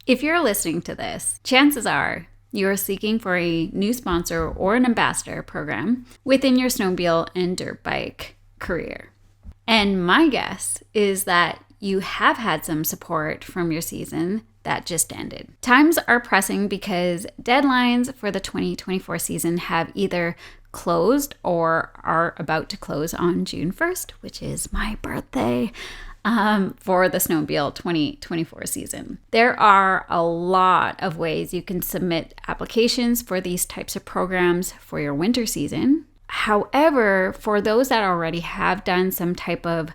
If you're listening to this, chances are you are seeking for a new sponsor or an ambassador program within your snowmobile and dirt bike career. And my guess is that you have had some support from your season that just ended. Times are pressing because deadlines for the 2024 season have either closed or are about to close on June 1st, which is my birthday, for the snowmobile 2024 season. There are a lot of ways you can submit applications for these types of programs for your winter season. However, for those that already have done some type of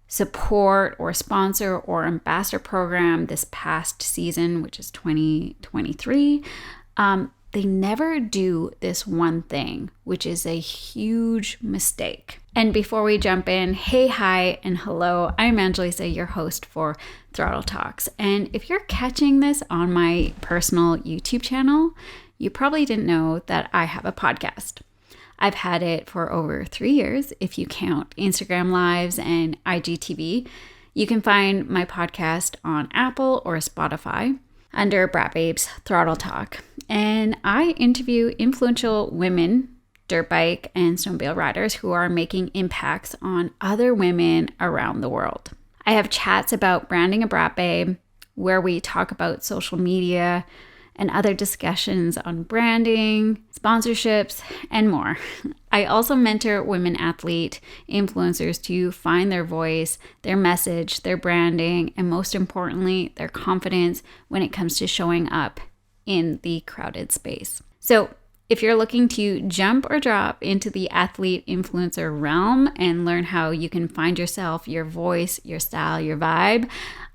support or sponsor or ambassador program this past season, which is 2023, they never do this one thing, which is a huge mistake. And before we jump in, hey, hi, and hello, I'm Angelisa, your host for Throttle Talks. And if you're catching this on my personal YouTube channel, you probably didn't know that I have a podcast. I've had it for over 3 years, if you count Instagram Lives and IGTV. You can find my podcast on Apple or Spotify under Brat Babes Throttle Talk. And I interview influential women, dirt bike and snowmobile riders who are making impacts on other women around the world. I have chats about branding a Brat Babe, where we talk about social media and other discussions on branding, sponsorships, and more. I also mentor women athlete influencers to find their voice, their message, their branding, and most importantly, their confidence when it comes to showing up in the crowded space. So if you're looking to jump or drop into the athlete influencer realm and learn how you can find yourself, your voice, your style, your vibe,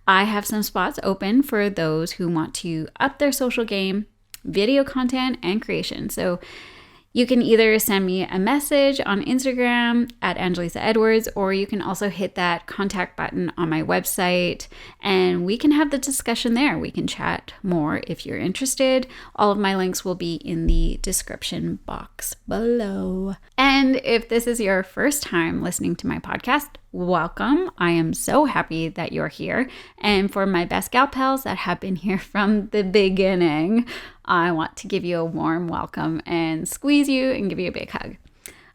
I have some spots open for those who want to up their social game, video content, and creation. So you can either send me a message on Instagram at Angelisa Edwards, or you can also hit that contact button on my website and we can have the discussion there. We can chat more if you're interested. All of my links will be in the description box below. And if this is your first time listening to my podcast, welcome. I am so happy that you're here. And for my best gal pals that have been here from the beginning, I want to give you a warm welcome and squeeze you and give you a big hug.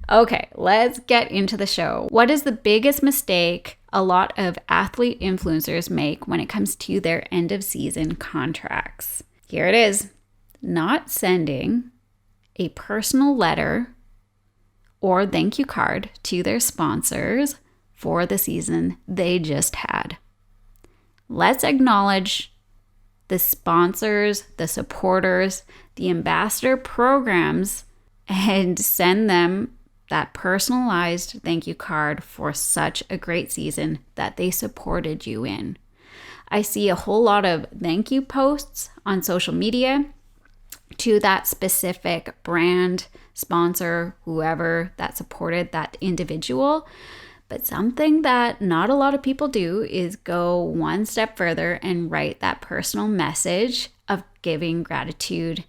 Okay, let's get into the show. What is the biggest mistake a lot of athlete influencers make when it comes to their end of season contracts? Here it is. Not sending a personal letter or thank you card to their sponsors for the season they just had. Let's acknowledge the sponsors, the supporters, the ambassador programs, and send them that personalized thank you card for such a great season that they supported you in. I see a whole lot of thank you posts on social media to that specific brand, sponsor, whoever that supported that individual. But something that not a lot of people do is go one step further and write that personal message of giving gratitude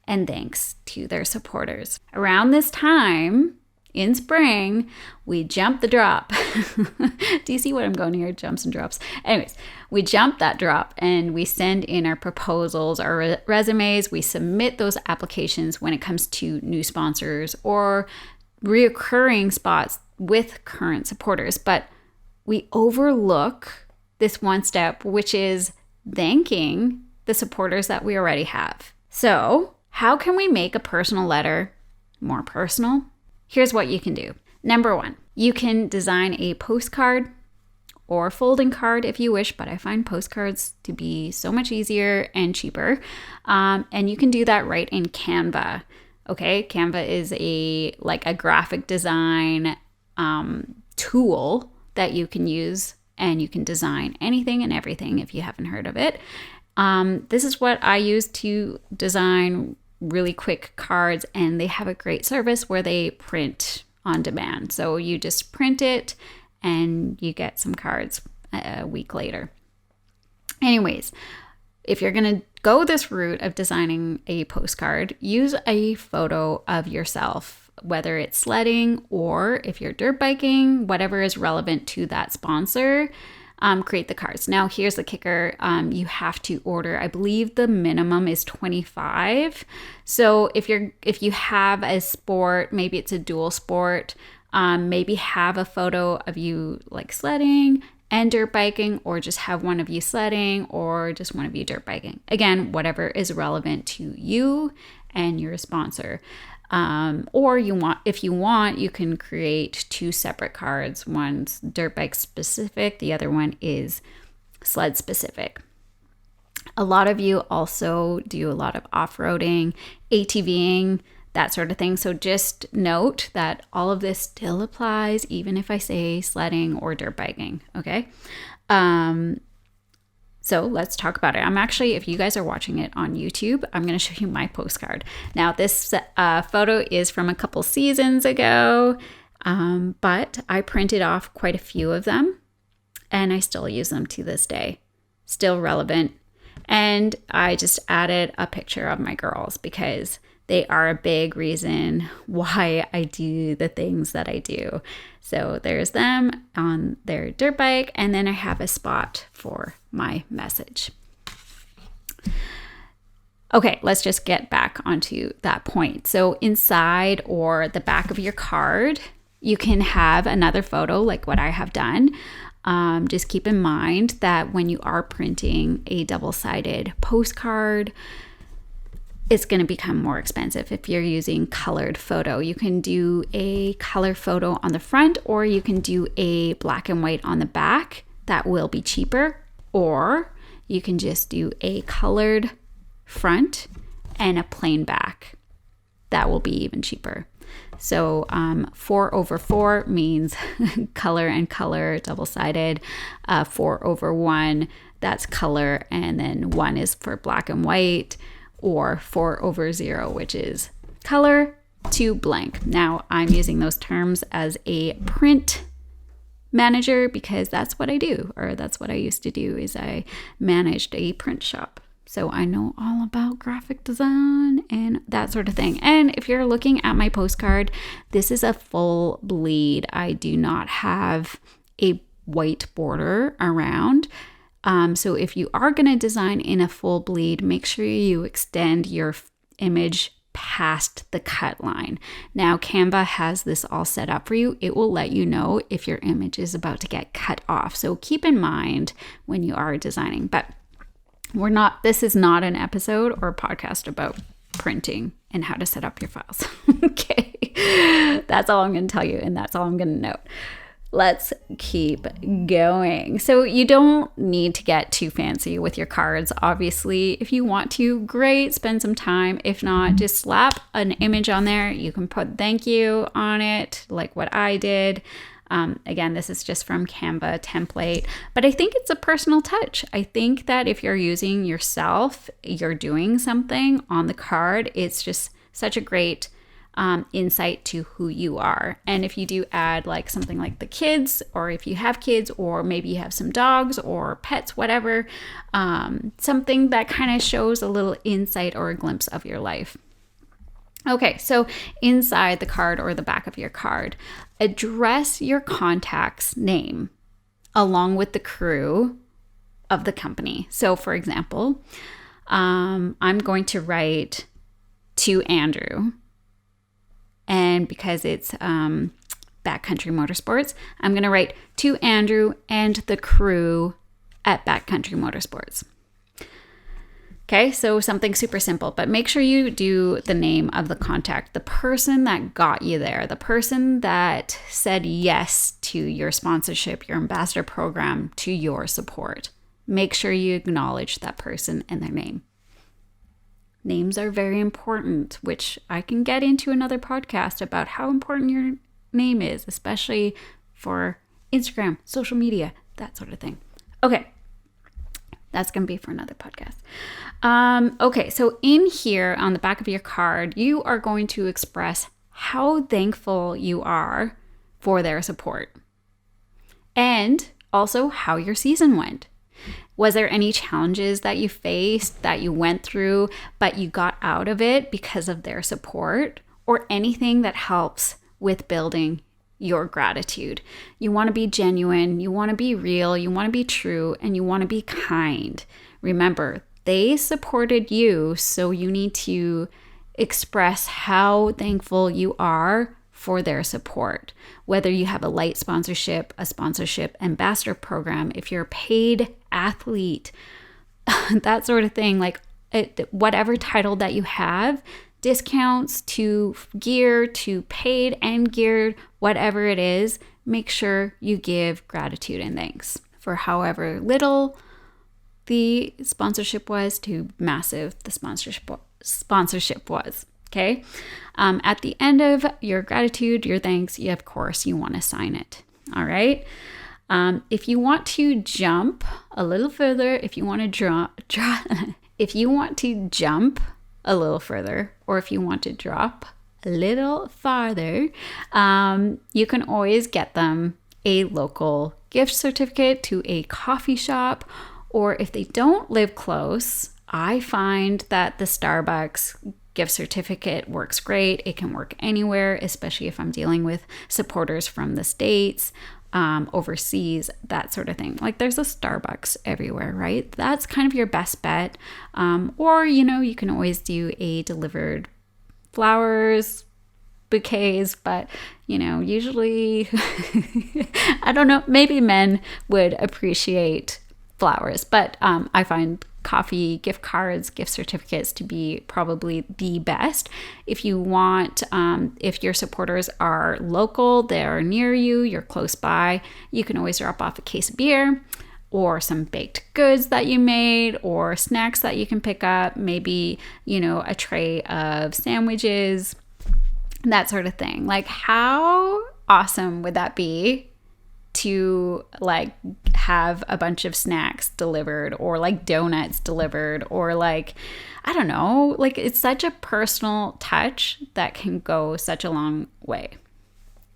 and thanks to their supporters. Around this time in spring, we jump the drop. Do you see what I'm going here? Jumps and drops. Anyways, we jump that drop and we send in our proposals, our resumes. We submit those applications when it comes to new sponsors or reoccurring spots with current supporters, but we overlook this one step, which is thanking the supporters that we already have. So how can we make a personal letter more personal? Here's what you can do. Number one, you can design a postcard or folding card if you wish, but I find postcards to be so much easier and cheaper. And you can do that right in Canva. Okay, Canva is a graphic design tool that you can use, and you can design anything and everything if you haven't heard of it. This is what I use to design really quick cards, and they have a great service where they print on demand. So you just print it and you get some cards a week later. Anyways, if you're going to go this route of designing a postcard, use a photo of yourself, whether it's sledding or if you're dirt biking, whatever is relevant to that sponsor. create the cards. Now, here's the kicker. You have to order, I believe the minimum is 25. So if you have a sport, maybe it's a dual sport, maybe have a photo of you like sledding and dirt biking, or just have one of you sledding or just one of you dirt biking. Again, whatever is relevant to you and your sponsor. Or if you want, you can create 2 separate cards. One's dirt bike specific, the other one is sled specific. A lot of you also do a lot of off-roading, ATVing, that sort of thing. So just note that all of this still applies, even if I say sledding or dirt biking, okay? So let's talk about it. I'm actually, if you guys are watching it on YouTube, I'm going to show you my postcard. Now, this photo is from a couple seasons ago, but I printed off quite a few of them, and I still use them to this day. Still relevant. And I just added a picture of my girls because they are a big reason why I do the things that I do. So there's them on their dirt bike, and then I have a spot for my message. Okay, let's just get back onto that point. So inside or the back of your card, you can have another photo like what I have done. Just keep in mind that when you are printing a double-sided postcard, it's going to become more expensive if you're using colored photo. You can do a color photo on the front, or you can do a black and white on the back. That will be cheaper. Or you can just do a colored front and a plain back. That will be even cheaper. So 4/4 means color and color, double-sided. 4/1, that's color, and then 1 is for black and white. Or 4/0, which is color to blank. Now, I'm using those terms as a print manager because that's what I do, or that's what I used to do, is I managed a print shop. So I know all about graphic design and that sort of thing. And if you're looking at my postcard, this is a full bleed. I do not have a white border around. So if you are going to design in a full bleed, make sure you extend your image past the cut line. Now, Canva has this all set up for you. It will let you know if your image is about to get cut off. So keep in mind when you are designing. But this is not an episode or a podcast about printing and how to set up your files. Okay. That's all I'm going to tell you, and that's all I'm going to note. Let's keep going. So you don't need to get too fancy with your cards. Obviously, if you want to, great, spend some time. If not, just slap an image on there. You can put thank you on it, like what I did. Again, this is just from Canva template, but I think it's a personal touch. I think that if you're using yourself, you're doing something on the card, it's just such a great insight to who you are. And if you do add like something like the kids, or if you have kids, or maybe you have some dogs or pets, whatever, something that kind of shows a little insight or a glimpse of your life. Okay, so inside the card or the back of your card, address your contact's name along with the crew of the company. So for example, I'm going to write to Andrew. And because it's Backcountry Motorsports, I'm going to write to Andrew and the crew at Backcountry Motorsports. Okay, so something super simple, but make sure you do the name of the contact, the person that got you there, the person that said yes to your sponsorship, your ambassador program, to your support. Make sure you acknowledge that person and their name. Names are very important, which I can get into another podcast about how important your name is, especially for Instagram, social media, that sort of thing. Okay, that's going to be for another podcast. Okay, so in here on the back of your card, you are going to express how thankful you are for their support and also how your season went. Was there any challenges that you faced, that you went through, but you got out of it because of their support, or anything that helps with building your gratitude. You want to be genuine, you want to be real, you want to be true, and you want to be kind. Remember, they supported you, so you need to express how thankful you are for their support. Whether you have a light sponsorship, a sponsorship ambassador program, if you're a paid athlete, that sort of thing, like whatever title that you have, discounts to gear, to paid and geared, whatever it is, make sure you give gratitude and thanks for however little the sponsorship was to massive the sponsorship was. Okay. At the end of your gratitude, your thanks, of course, you want to sign it. All right. If you want to jump a little further, if you want to if you want to jump a little further, or if you want to drop a little farther, you can always get them a local gift certificate to a coffee shop, or if they don't live close, I find that the Starbucks gift certificate works great. It can work anywhere, especially if I'm dealing with supporters from the States, overseas, that sort of thing. Like there's a Starbucks everywhere, right? That's kind of your best bet. Or, you can always do a delivered flowers, bouquets, but, usually, I don't know, maybe men would appreciate flowers, but I find coffee, gift cards, gift certificates to be probably the best. If you want, if your supporters are local, they're near you, you're close by, you can always drop off a case of beer or some baked goods that you made or snacks that you can pick up, maybe, a tray of sandwiches, that sort of thing. Like how awesome would that be to have a bunch of snacks delivered, or donuts delivered, or I don't know, it's such a personal touch that can go such a long way,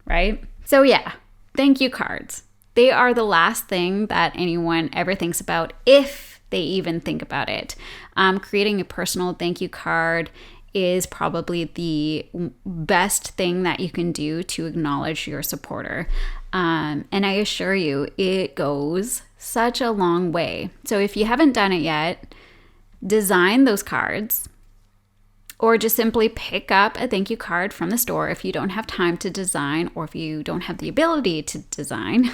right? So yeah, thank you cards. They are the last thing that anyone ever thinks about, if they even think about it. Creating a personal thank you card is probably the best thing that you can do to acknowledge your supporter. And I assure you, it goes such a long way. So if you haven't done it yet, design those cards, or just simply pick up a thank you card from the store if you don't have time to design, or if you don't have the ability to design.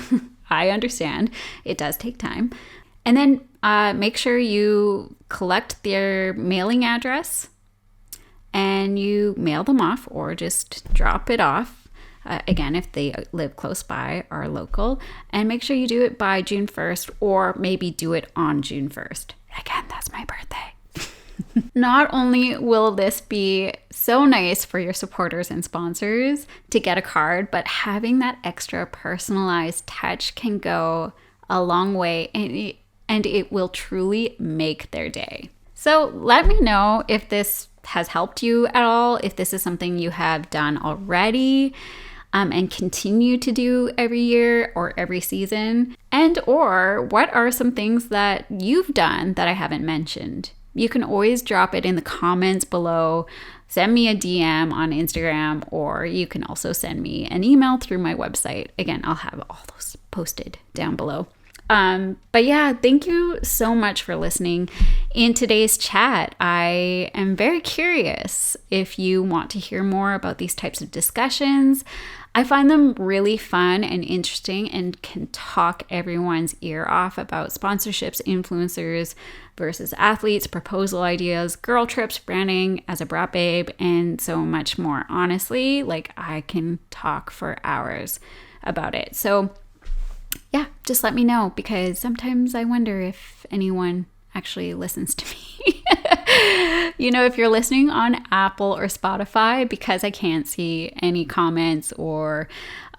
I understand it does take time. And then make sure you collect their mailing address and you mail them off, or just drop it off. Again, if they live close by, are local, and make sure you do it by June 1st, or maybe do it on June 1st. Again, that's my birthday. Not only will this be so nice for your supporters and sponsors to get a card, but having that extra personalized touch can go a long way, and it will truly make their day. So let me know if this has helped you at all, if this is something you have done already, and continue to do every year or every season, and or what are some things that you've done that I haven't mentioned. You can always drop it in the comments below, send me a DM on Instagram, or you can also send me an email through my website. Again, I'll have all those posted down below. But yeah, thank you so much for listening in today's chat. I am very curious if you want to hear more about these types of discussions. I find them really fun and interesting, and can talk everyone's ear off about sponsorships, influencers versus athletes, proposal ideas, girl trips, branding as a brat babe, and so much more. Honestly, I can talk for hours about it. So yeah, just let me know, because sometimes I wonder if anyone actually listens to me. If you're listening on Apple or Spotify, because I can't see any comments or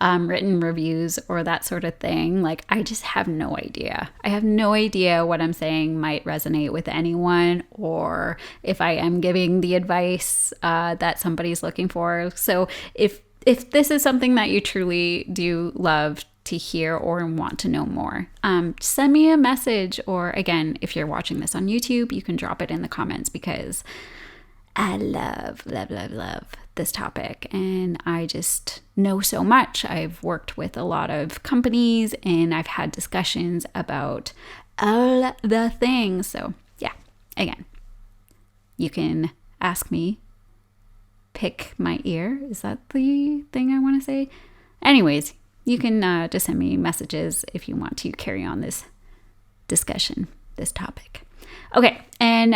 written reviews or that sort of thing, I just have no idea. I have no idea what I'm saying might resonate with anyone, or if I am giving the advice that somebody's looking for. So if this is something that you truly do love to hear or want to know more, send me a message, or again, if you're watching this on YouTube, you can drop it in the comments, because I love this topic, and I just know so much. I've worked with a lot of companies and I've had discussions about all the things. So yeah, again, you can ask me, pick my ear. Is that the thing I want to say? Anyways, you can just send me messages if you want to carry on this discussion, this topic. Okay, and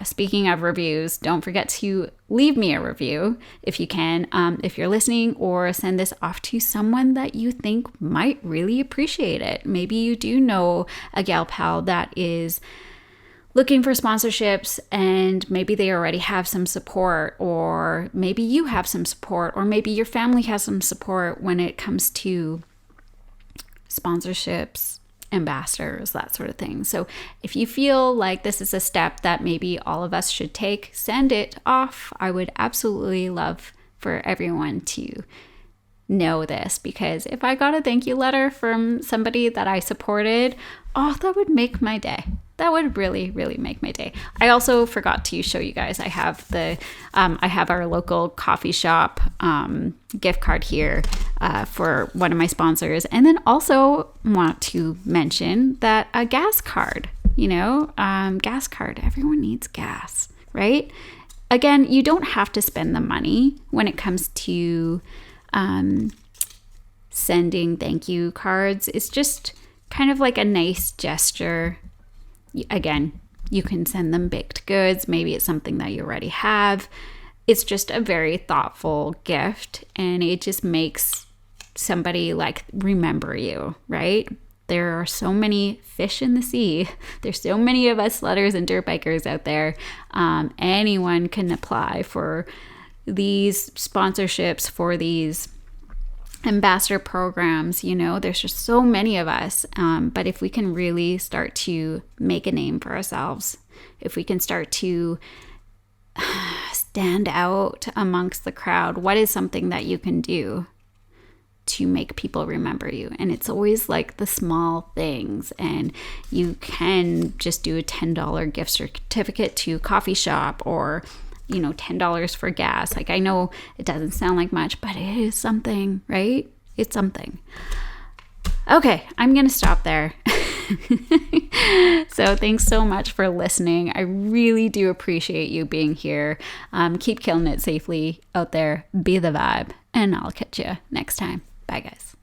speaking of reviews, don't forget to leave me a review if you can, if you're listening, or send this off to someone that you think might really appreciate it. Maybe you do know a gal pal that is looking for sponsorships, and maybe they already have some support, or maybe you have some support, or maybe your family has some support when it comes to sponsorships, ambassadors, that sort of thing. So if you feel like this is a step that maybe all of us should take, send it off. I would absolutely love for everyone to know this, because if I got a thank you letter from somebody that I supported, that would make my day. That would really, really make my day. I also forgot to show you guys, I have our local coffee shop gift card here for one of my sponsors. And then also want to mention that a gas card, gas card, everyone needs gas, right? Again, you don't have to spend the money when it comes to sending thank you cards. It's just kind of like a nice gesture. Again, you can send them baked goods. Maybe it's something that you already have. It's just a very thoughtful gift, and it just makes somebody remember you, right? There are so many fish in the sea. There's so many of us sledders and dirt bikers out there. Anyone can apply for these sponsorships, for these ambassador programs. There's just so many of us, but if we can really start to make a name for ourselves, if we can start to stand out amongst the crowd, what is something that you can do to make people remember you? And it's always the small things, and you can just do a $10 gift certificate to a coffee shop, or $10 for gas. I know it doesn't sound like much, but it is something, right? It's something. Okay, I'm going to stop there. So thanks so much for listening. I really do appreciate you being here. Keep killing it safely out there. Be the vibe. And I'll catch you next time. Bye, guys.